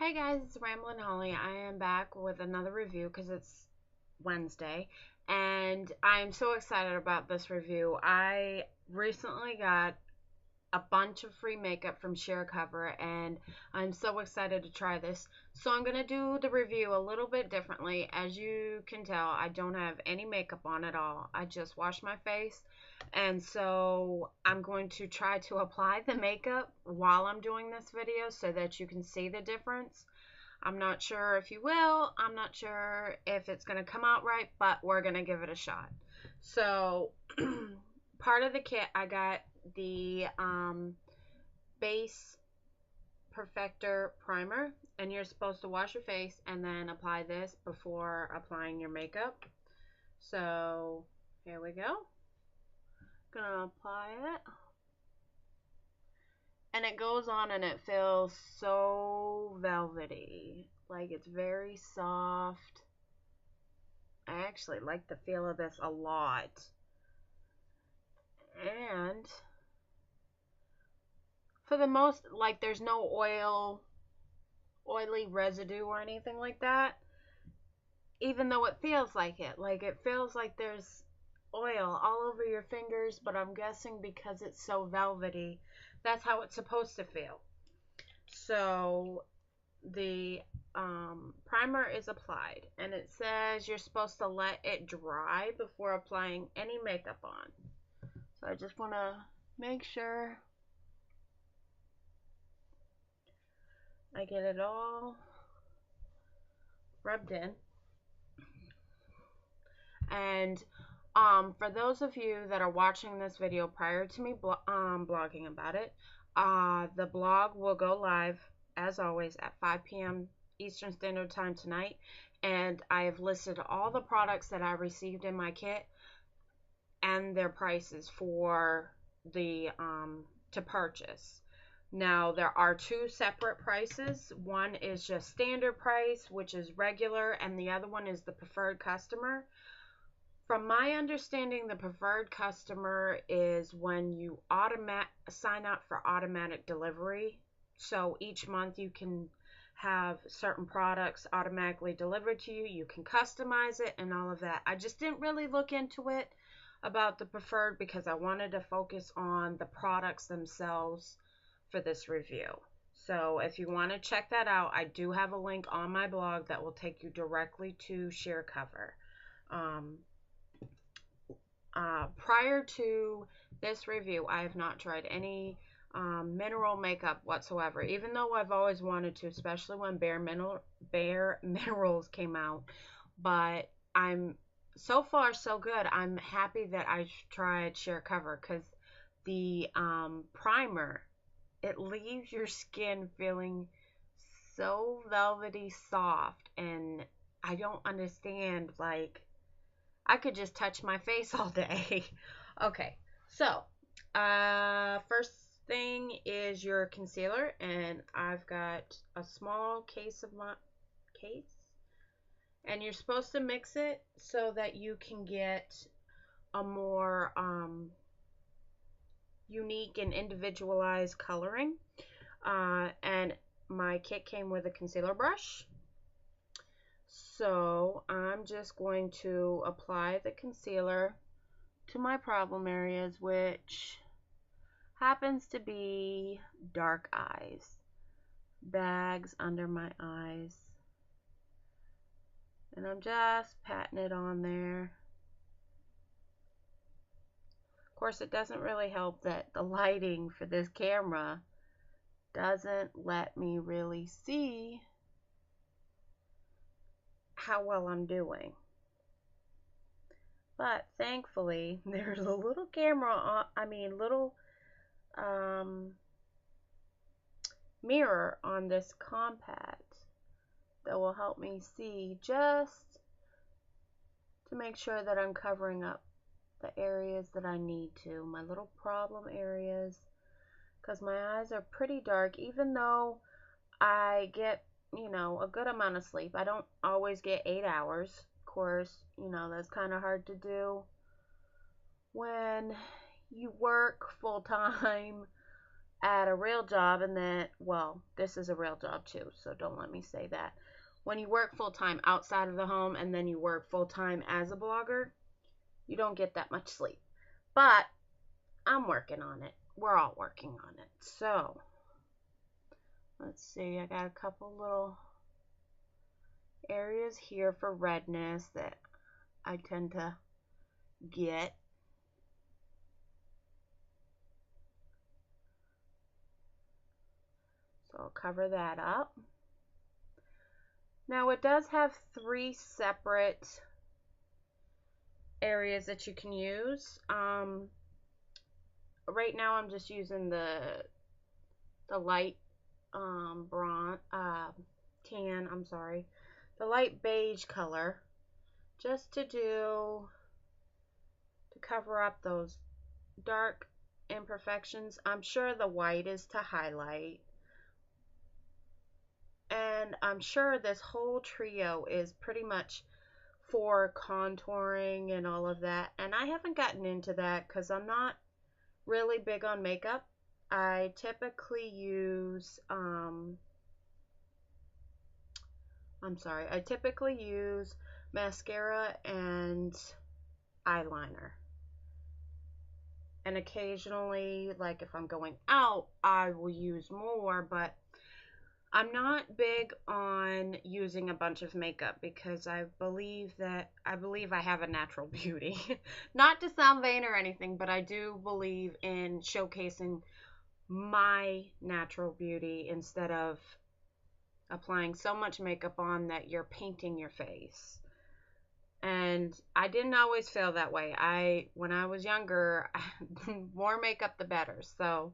Hi guys, it's Ramblin' Holly. I am back with another review because it's Wednesday, and I'm so excited about this review. I recently got a bunch of free makeup from ShareCover, and I'm so excited to try this. So I'm going to do the review a little bit differently. As you can tell, I don't have any makeup on at all. I just washed my face, and so I'm going to try to apply the makeup while I'm doing this video so that you can see the difference. I'm not sure if you will. I'm not sure if it's going to come out right, but we're going to give it a shot. So part of the kit, I got the base Perfector primer, and you're supposed to wash your face and then apply this before applying your makeup. So here we go. Gonna apply it. And it goes on and it feels so velvety. Like it's very soft. I actually like the feel of this a lot. And for the most, like, there's no oily residue or anything like that. Even though it feels like it. Like, it feels like there's oil all over your fingers, but I'm guessing because it's so velvety, that's how it's supposed to feel. So the primer is applied, and it says you're supposed to let it dry before applying any makeup on. So I just want to make sure I get it all rubbed in. And for those of you that are watching this video prior to me blogging about it, the blog will go live as always at 5 p.m. Eastern Standard Time tonight, and I have listed all the products that I received in my kit and their prices for the to purchase. Now, there are two separate prices. One is just standard price, which is regular, and the other one is the preferred customer. From my understanding, the preferred customer is when you sign up for automatic delivery. So each month you can have certain products automatically delivered to you. You can customize it and all of that. I just didn't really look into it about the preferred because I wanted to focus on the products themselves for this review. So if you want to check that out, I do have a link on my blog that will take you directly to ShareCover. Prior to this review, I have not tried any mineral makeup whatsoever, even though I've always wanted to, especially when Bare Minerals came out. But I'm so far so good. I'm happy that I tried ShareCover because the primer, it leaves your skin feeling so velvety soft, and I don't understand, like, I could just touch my face all day. Okay, so first thing is your concealer, and I've got a small case of my case, and you're supposed to mix it so that you can get a more unique and individualized coloring. And my kit came with a concealer brush. So I'm just going to apply the concealer to my problem areas, which happens to be dark eyes, bags under my eyes, and I'm just patting it on there. Of course, it doesn't really help that the lighting for this camera doesn't let me really see how well I'm doing. But thankfully, there's a little camera little mirror on this compact that will help me see, just to make sure that I'm covering up the areas that I need to, my little problem areas, because my eyes are pretty dark. Even though I get, a good amount of sleep, I don't always get 8 hours. Of course, that's kind of hard to do when you work full time at a real job, and then, well, this is a real job too, so don't let me say that. When you work full-time outside of the home and then you work full-time as a blogger, you don't get that much sleep. But I'm working on it. We're all working on it. So, let's see. I got a couple little areas here for redness that I tend to get. So I'll cover that up. Now it does have 3 separate areas that you can use. Right now I'm just using the light tan, I'm sorry, the light beige color, just to cover up those dark imperfections. I'm sure the white is to highlight, and I'm sure this whole trio is pretty much for contouring and all of that, and I haven't gotten into that because I'm not really big on makeup. I typically use mascara and eyeliner. And occasionally, like if I'm going out, I will use more, but I'm not big on using a bunch of makeup because I believe I have a natural beauty. Not to sound vain or anything, but I do believe in showcasing my natural beauty instead of applying so much makeup on that you're painting your face. And I didn't always feel that way. When I was younger, more makeup the better. So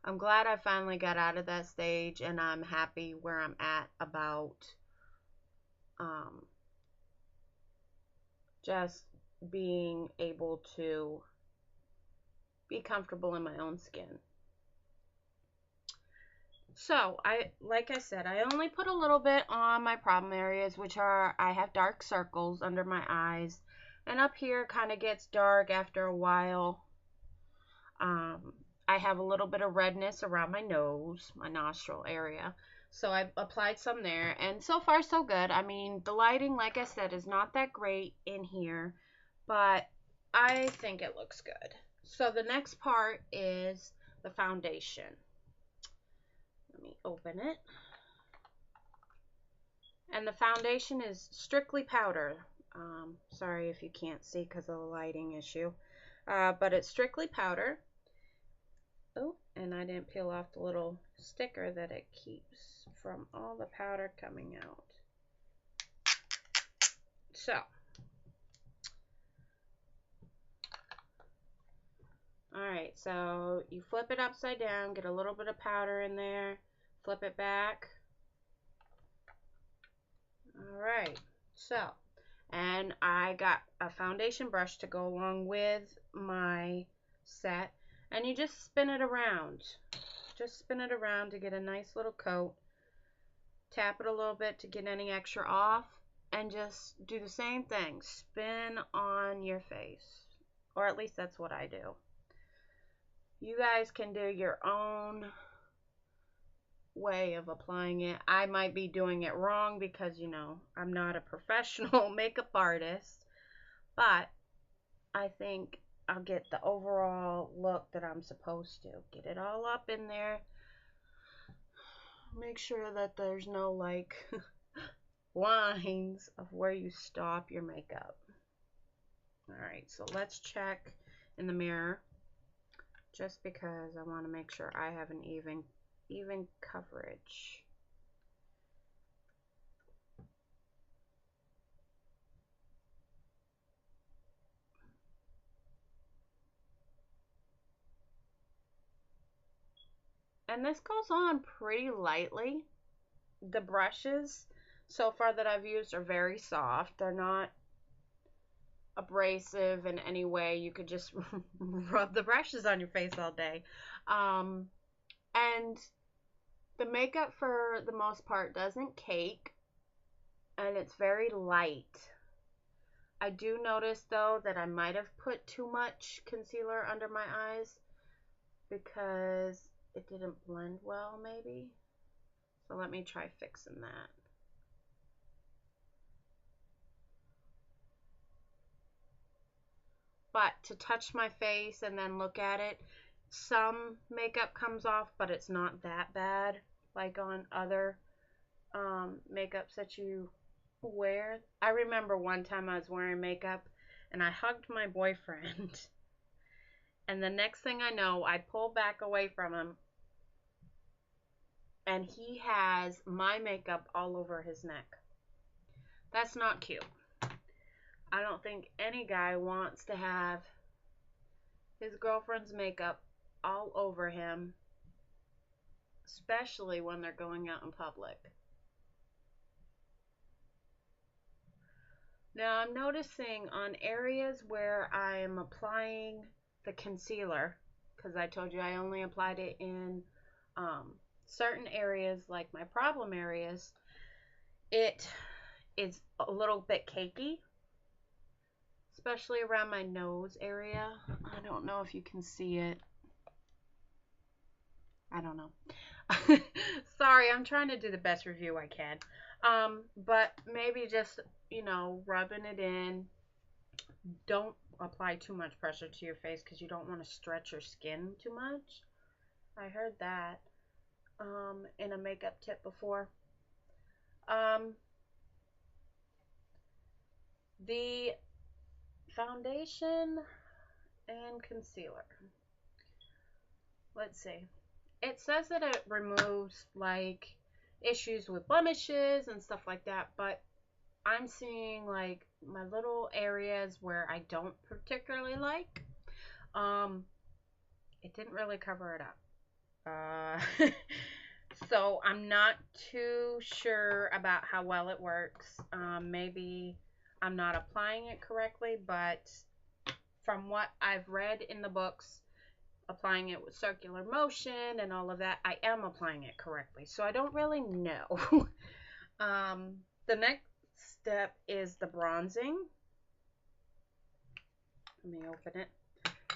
I'm glad I finally got out of that stage, and I'm happy where I'm at about just being able to be comfortable in my own skin. So, like I said, I only put a little bit on my problem areas, which are, I have dark circles under my eyes, and up here kind of gets dark after a while. I have a little bit of redness around my nose, my nostril area, so I've applied some there, and so far so good. I mean, the lighting, like I said, is not that great in here, but I think it looks good. So the next part is the foundation. Let me open it. And the foundation is strictly powder. Sorry if you can't see because of the lighting issue. But it's strictly powder. Oh, and I didn't peel off the little sticker that it keeps from all the powder coming out. So, alright, so you flip it upside down, get a little bit of powder in there, flip it back. Alright, so, and I got a foundation brush to go along with my set, and you just spin it around. Just spin it around to get a nice little coat. Tap it a little bit to get any extra off, and just do the same thing. Spin on your face, or at least that's what I do. You guys can do your own way of applying it. I might be doing it wrong because, you know, I'm not a professional makeup artist, but I think I'll get the overall look that I'm supposed to. Get it all up in there. Make sure that there's no like lines of where you stop your makeup. Alright, so let's check in the mirror just because I want to make sure I have an even coverage. And this goes on pretty lightly. The brushes so far that I've used are very soft. They're not abrasive in any way. You could just rub the brushes on your face all day. And the makeup for the most part doesn't cake, and it's very light. I do notice though that I might have put too much concealer under my eyes because it didn't blend well, maybe. So let me try fixing that. But to touch my face and then look at it, some makeup comes off, but it's not that bad like on other makeups that you wear. I remember one time I was wearing makeup and I hugged my boyfriend and the next thing I know, I pull back away from him and he has my makeup all over his neck. That's not cute. I don't think any guy wants to have his girlfriend's makeup all over him, especially when they're going out in public. Now I'm noticing on areas where I am applying the concealer, because I told you I only applied it in certain areas like my problem areas, it is a little bit cakey, especially around my nose area. I don't know if you can see it. I don't know. Sorry, I'm trying to do the best review I can. But maybe just, you know, rubbing it in. Don't apply too much pressure to your face because you don't want to stretch your skin too much. I heard that in a makeup tip before. The foundation and concealer. Let's see. It says that it removes like issues with blemishes and stuff like that, but I'm seeing like my little areas where I don't particularly like. It didn't really cover it up. So I'm not too sure about how well it works. Maybe I'm not applying it correctly, but from what I've read in the books, applying it with circular motion and all of that, I am applying it correctly. So I don't really know. The next step is the bronzing. Let me open it.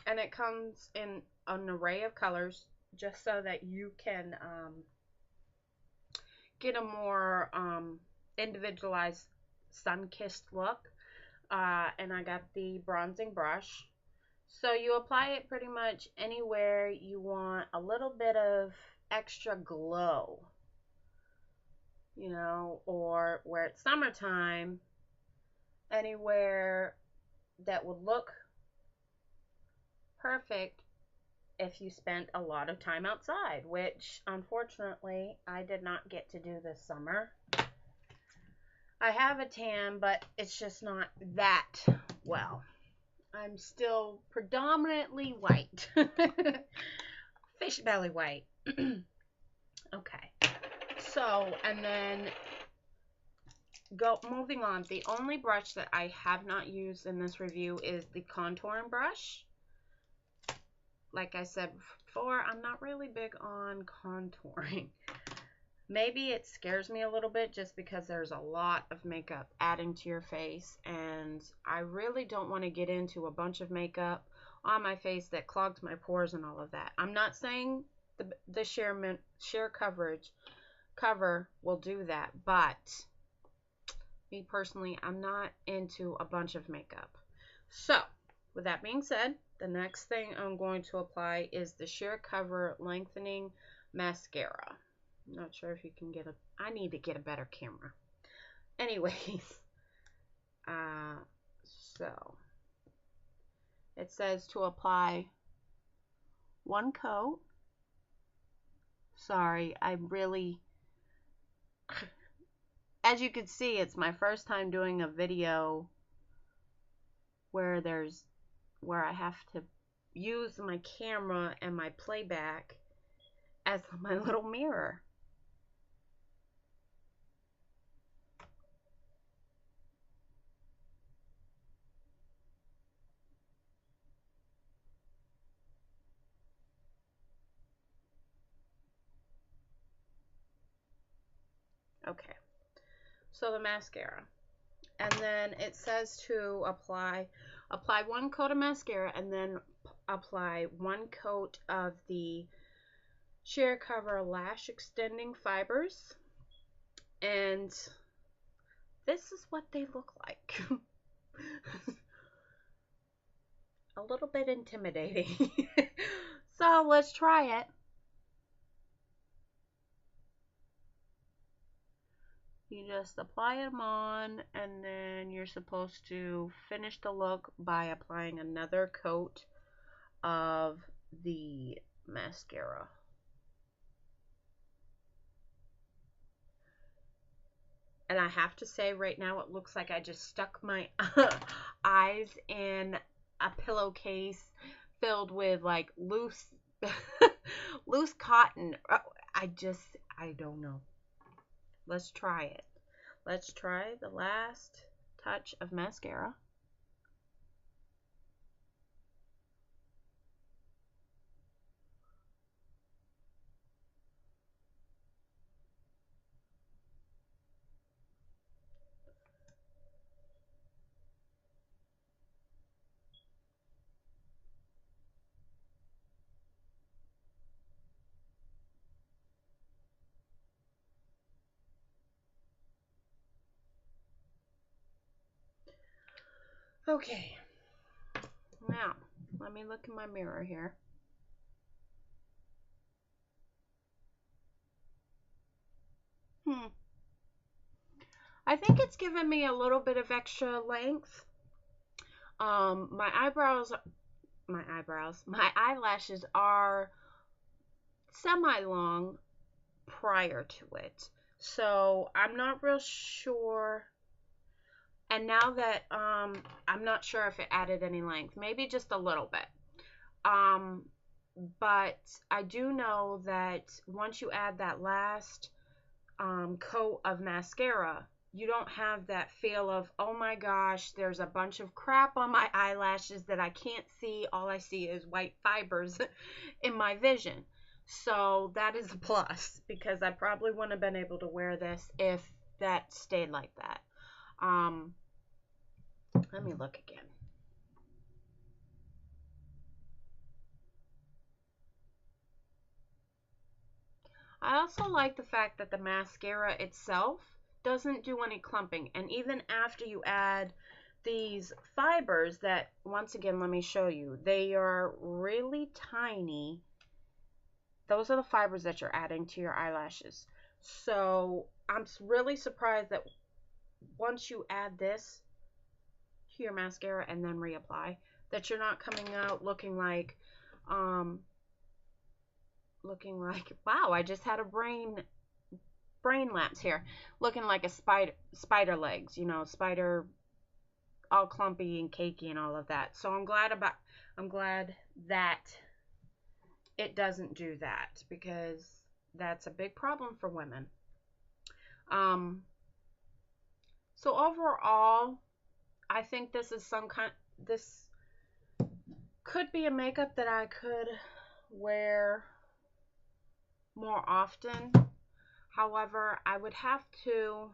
And it comes in an array of colors just so that you can get a more individualized sun-kissed look. And I got the bronzing brush. So you apply it pretty much anywhere you want a little bit of extra glow, you know, or where it's summertime, anywhere that would look perfect if you spent a lot of time outside, which unfortunately I did not get to do this summer. I have a tan, but it's just not that well. I'm still predominantly white. Fish belly white. Okay. So, and then moving on. The only brush that I have not used in this review is the contouring brush. Like I said before, I'm not really big on contouring. Maybe it scares me a little bit just because there's a lot of makeup adding to your face, and I really don't want to get into a bunch of makeup on my face that clogs my pores and all of that. I'm not saying the sheer cover will do that, but me personally, I'm not into a bunch of makeup. So, with that being said, the next thing I'm going to apply is the Sheer Cover Lengthening Mascara. I'm not sure if you can get I need to get a better camera. Anyways, so it says to apply one coat. Sorry, I really, as you can see, it's my first time doing a video where I have to use my camera and my playback as my little mirror. Okay, so the mascara, and then it says to apply one coat of mascara and then apply one coat of the Sheer Cover Lash Extending Fibers. And this is what they look like. A little bit intimidating. So let's try it. You just apply them on, and then you're supposed to finish the look by applying another coat of the mascara. And I have to say right now it looks like I just stuck my eyes in a pillowcase filled with like loose loose cotton. I don't know. Let's try it. Let's try the last touch of mascara. Okay. Now, let me look in my mirror here. I think it's given me a little bit of extra length. My eyelashes are semi-long prior to it. So I'm not real sure. And now that I'm not sure if it added any length, maybe just a little bit. But I do know that once you add that last coat of mascara, you don't have that feel of, oh my gosh, there's a bunch of crap on my eyelashes that I can't see. All I see is white fibers in my vision. So that is a plus, because I probably wouldn't have been able to wear this if that stayed like that. Let me look again. I also like the fact that the mascara itself doesn't do any clumping. And even after you add these fibers that, once again, let me show you, they are really tiny. Those are the fibers that you're adding to your eyelashes. So I'm really surprised that once you add this to your mascara and then reapply, that you're not coming out looking like, wow, I just had a brain lapse here, looking like a spider legs, you know, spider, all clumpy and cakey and all of that. So I'm glad that it doesn't do that, because that's a big problem for women. So overall, I think this could be a makeup that I could wear more often. However, I would have to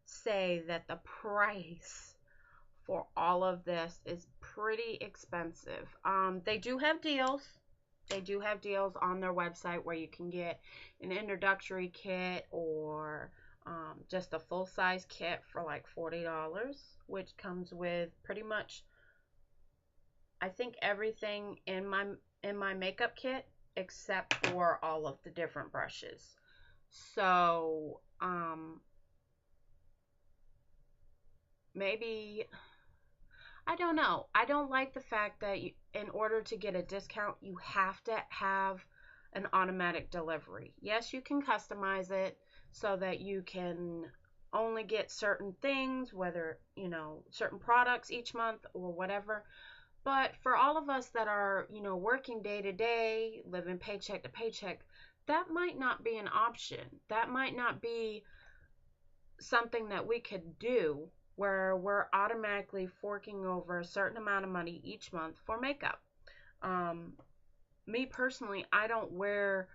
say that the price for all of this is pretty expensive. They do have deals. They do have deals on their website where you can get an introductory kit or just a full-size kit for like $40, which comes with pretty much, I think, everything in my makeup kit except for all of the different brushes. So, maybe, I don't know. I don't like the fact that in order to get a discount, you have to have an automatic delivery. Yes, you can customize it so that you can only get certain things, whether, you know, certain products each month or whatever. But for all of us that are, you know, working day to day, living paycheck to paycheck, that might not be an option. That might not be something that we could do, where we're automatically forking over a certain amount of money each month for makeup. Me personally, I don't wear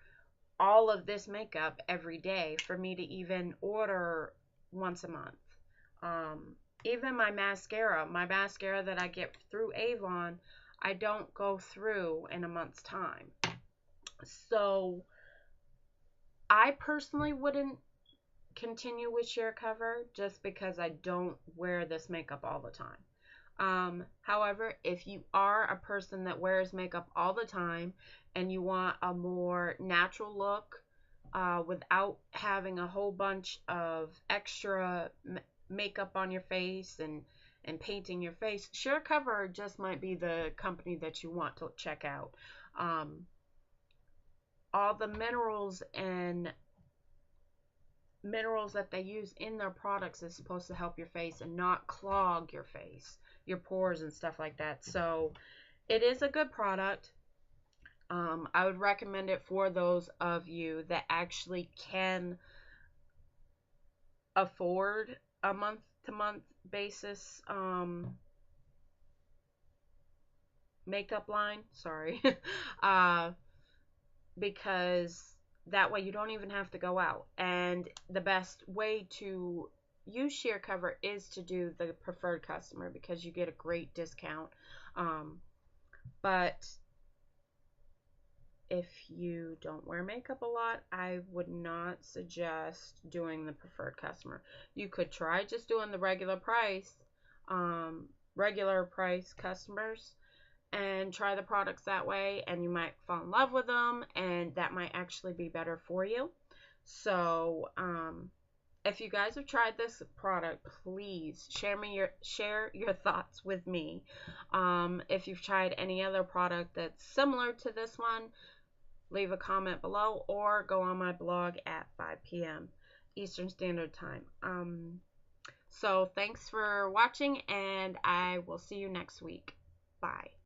all of this makeup every day for me to even order once a month. Even my mascara that I get through Avon, I don't go through in a month's time. So I personally wouldn't continue with sheer cover just because I don't wear this makeup all the time. However, if you are a person that wears makeup all the time and you want a more natural look without having a whole bunch of extra makeup on your face and painting your face, sheer cover just might be the company that you want to check out. Um, all the minerals that they use in their products is supposed to help your face and not clog your face, your pores and stuff like that. So it is a good product. I would recommend it for those of you that actually can afford a month to month basis makeup line. Sorry. uh, because that way you don't even have to go out. And the best way to use sheer cover is to do the preferred customer because you get a great discount. But if you don't wear makeup a lot, I would not suggest doing the preferred customer. You could try just doing the regular price customers and try the products that way, and you might fall in love with them, and that might actually be better for you. So if you guys have tried this product, please share your thoughts with me. If you've tried any other product that's similar to this one, leave a comment below or go on my blog at 5 p.m. Eastern Standard Time. So thanks for watching, and I will see you next week. Bye.